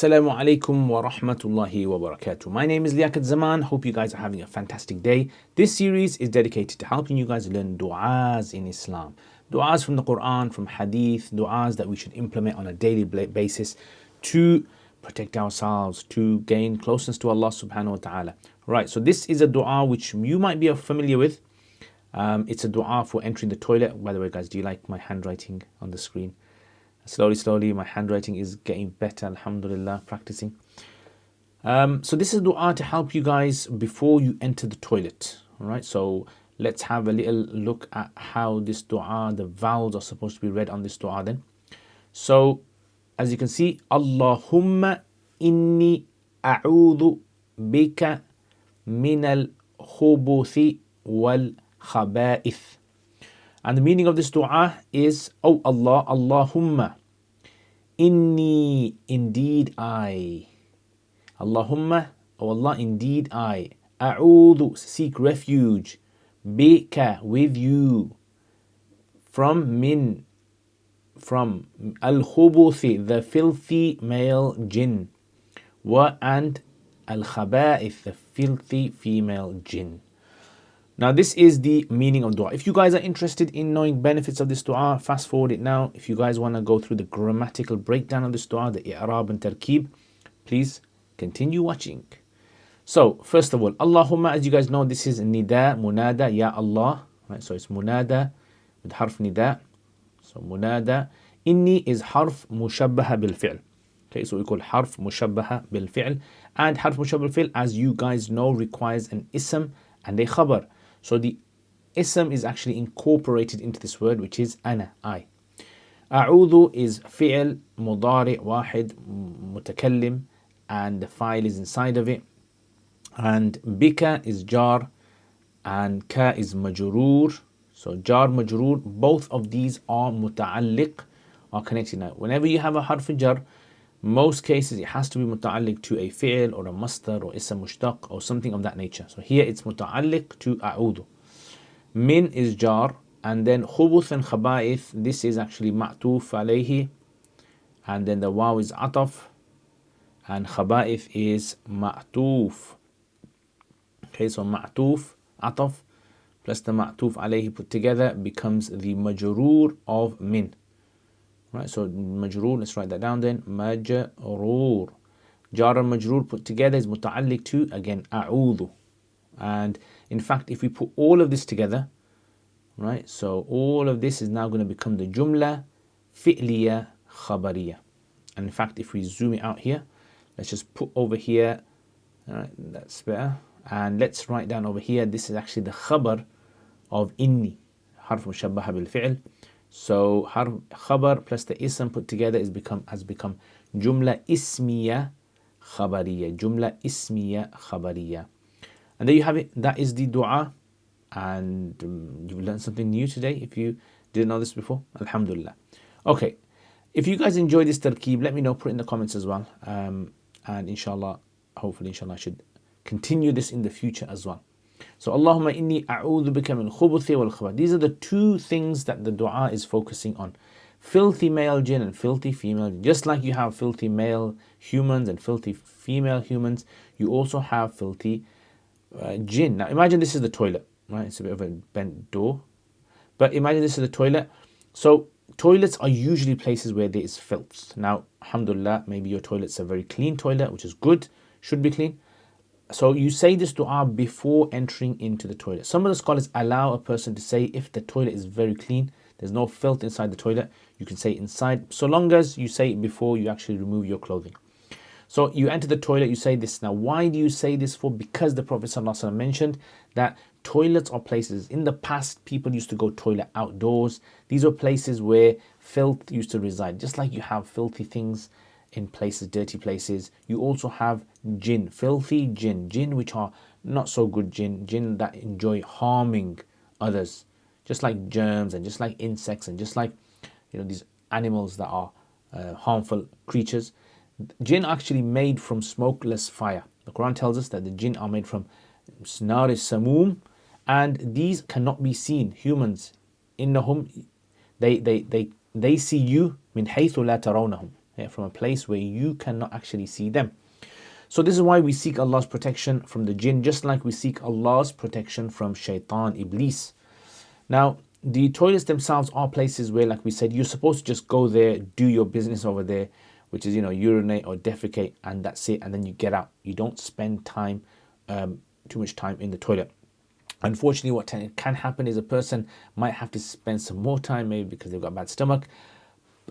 Assalamu alaikum wa rahmatullahi wa barakatuh. My name is Liaquat Zaman. Hope you guys are having a fantastic day. This series is dedicated to helping you guys learn du'as in Islam. Du'as from the Quran, from Hadith, du'as that we should implement on a daily basis to protect ourselves, to gain closeness to Allah subhanahu wa ta'ala. Right, so this is a du'a which you might be familiar with. It's a du'a for entering the toilet. By the way, guys, do you like my handwriting on the screen? Slowly, my handwriting is getting better, alhamdulillah, practicing. So this is dua to help you guys before you enter the toilet. All right, so let's have a little look at how this dua, the vowels are supposed to be read on this dua then. So, as you can see, Allahumma inni a'udhu bika minal khubuthi wal khaba'ith. And the meaning of this dua is, Oh Allah, Allahumma, inni, indeed I. Allahumma, oh Allah, indeed I. A'udhu, seek refuge. Bika, with you. From al-khubuthi, the filthy male jinn. And al-khaba'ith, the filthy female jinn. Now this is the meaning of dua. If you guys are interested in knowing benefits of this dua, fast forward it now. If you guys want to go through the grammatical breakdown of this dua, the i'rab and tarkib, please continue watching. So first of all, Allahumma, as you guys know, this is nida, munada, ya Allah. Right, so it's munada with harf nida. So munada. Inni is harf mushabbaha bil fi'l. Okay, so we call harf mushabbaha bil fi'l. And harf mushabbaha bil fi'l, as you guys know, requires an ism and a khabar. So the ism is actually incorporated into this word, which is ana, I. A'udhu is fi'l mudari wahid mutakallim, and the file is inside of it. And bika is jar, and ka is majroor. So jar, majroor, both of these are muta'alliq, are connected. Now, whenever you have a harf jar, most cases it has to be muta'alliq to a fi'l or a masdar or ism mushtaq or something of that nature. So here it's muta'alliq to a'udhu. Min is jar, and then khubuth and khaba'ith, this is actually ma'tuf alayhi, and then the waw is ataf, and khaba'ith is ma'tuf. Okay, so ma'tuf, ataf, plus the ma'tuf alayhi put together becomes the majroor of min. Right, so majroor, let's write that down then. Majroor. Jar and majroor put together is muta'alliq to, again, a'udhu. And in fact, if we put all of this together, right, so all of this is now going to become the jumla fi'liya khabariya. And in fact, if we zoom it out here, let's just put over here, all right, that's better. And let's write down over here, this is actually the khabar of inni, harf mushabbaha bil fi'l. So khabar plus the ism put together has become jumla ismiya khabariya. Jumla ismiya khabariya. And there you have it. That is the dua. And you've learned something new today if you didn't know this before. Alhamdulillah. Okay. If you guys enjoy this tarkeeb, let me know. Put it in the comments as well. And inshallah, hopefully inshallah I should continue this in the future as well. So Allahumma inni a'udhu bika min khubuthi wal khabath. These are the two things that the dua is focusing on. Filthy male jinn and filthy female jinn. Just like you have filthy male humans and filthy female humans, you also have filthy jinn. Now imagine this is the toilet, right? It's a bit of a bent door. But imagine this is the toilet. So toilets are usually places where there is filth. Now, alhamdulillah, maybe your toilet's a very clean toilet, which is good, should be clean. So you say this dua before entering into the toilet. Some of the scholars allow a person to say if the toilet is very clean, there's no filth inside the toilet, you can say it inside, so long as you say it before you actually remove your clothing. So you enter the toilet, you say this. Now why do you say this for? Because the Prophet ﷺ mentioned that toilets are places. In the past, people used to go toilet outdoors. These are places where filth used to reside. Just like you have filthy things in places, dirty places, you also have jinn, filthy jinn which are not so good jinn that enjoy harming others, just like germs and just like insects and just like, you know, these animals that are harmful creatures. Jinn are actually made from smokeless fire. The Quran tells us that the jinn are made from nar samum, and these cannot be seen. Humans, innahum, they see you min haythu la tarawnahum. from a place where you cannot actually see them. So this is why we seek Allah's protection from the jinn, just like we seek Allah's protection from shaitan, iblis. Now, the toilets themselves are places where, like we said, you're supposed to just go there, do your business over there, which is, urinate or defecate, and that's it, and then you get out. You don't spend time, too much time in the toilet. Unfortunately, what can happen is a person might have to spend some more time, maybe because they've got a bad stomach.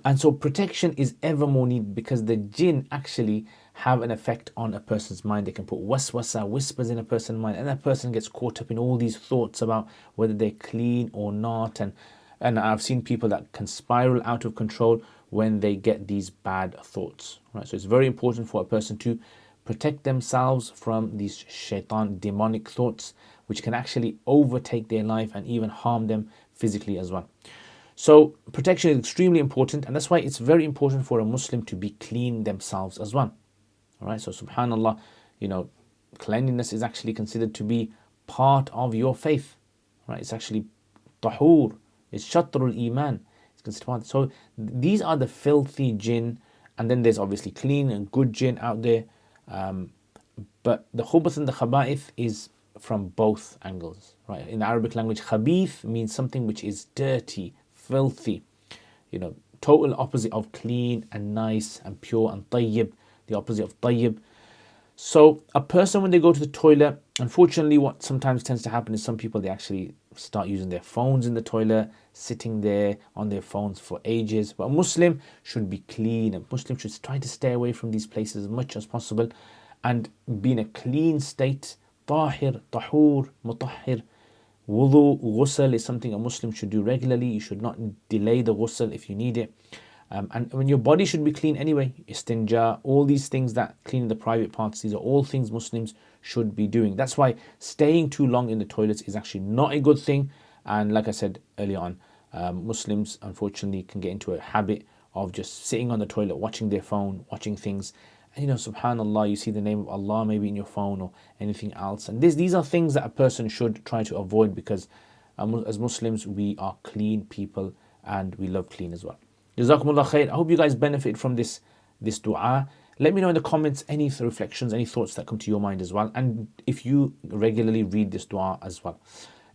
And so protection is ever more needed, because the jinn actually have an effect on a person's mind. They can put waswasa, whispers in a person's mind, and that person gets caught up in all these thoughts about whether they're clean or not. And I've seen people that can spiral out of control when they get these bad thoughts. Right? So it's very important for a person to protect themselves from these shaitan, demonic thoughts, which can actually overtake their life and even harm them physically as well. So protection is extremely important, and that's why it's very important for a Muslim to be clean themselves as well. All right, so subhanallah, cleanliness is actually considered to be part of your faith. Right, it's actually tahur, it's shatrul iman. It's considered part. So these are the filthy jinn, and then there's obviously clean and good jinn out there. But the khubth and the khaba'ith is from both angles. Right, in the Arabic language, khabith means something which is dirty, filthy, total opposite of clean and nice and pure, and tayyib, the opposite of tayyib. So a person, when they go to the toilet, unfortunately what sometimes tends to happen is some people, they actually start using their phones in the toilet, sitting there on their phones for ages. But a Muslim should be clean. A Muslim should try to stay away from these places as much as possible and be in a clean state. Tahir, tahur, mutahhir. Wudu, ghusl is something a Muslim should do regularly. You should not delay the ghusl if you need it. And when your body should be clean anyway, istinja, all these things that clean the private parts, these are all things Muslims should be doing. That's why staying too long in the toilets is actually not a good thing. And like I said earlier on, Muslims unfortunately can get into a habit of just sitting on the toilet, watching their phone, watching things. And subhanallah, you see the name of Allah maybe in your phone or anything else. And these are things that a person should try to avoid, because as Muslims, we are clean people and we love clean as well. Jazakumullah khair. I hope you guys benefit from this dua. Let me know in the comments any reflections, any thoughts that come to your mind as well. And if you regularly read this dua as well.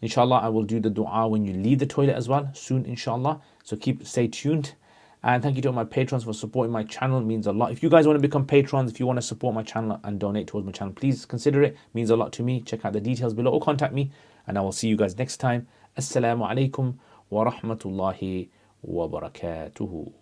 Inshallah, I will do the dua when you leave the toilet as well soon, inshallah. So stay tuned. And thank you to all my patrons for supporting my channel. It means a lot. If you guys want to become patrons, if you want to support my channel and donate towards my channel, please consider it. It means a lot to me. Check out the details below or contact me. And I will see you guys next time. Assalamu alaikum wa rahmatullahi wa barakatuhu.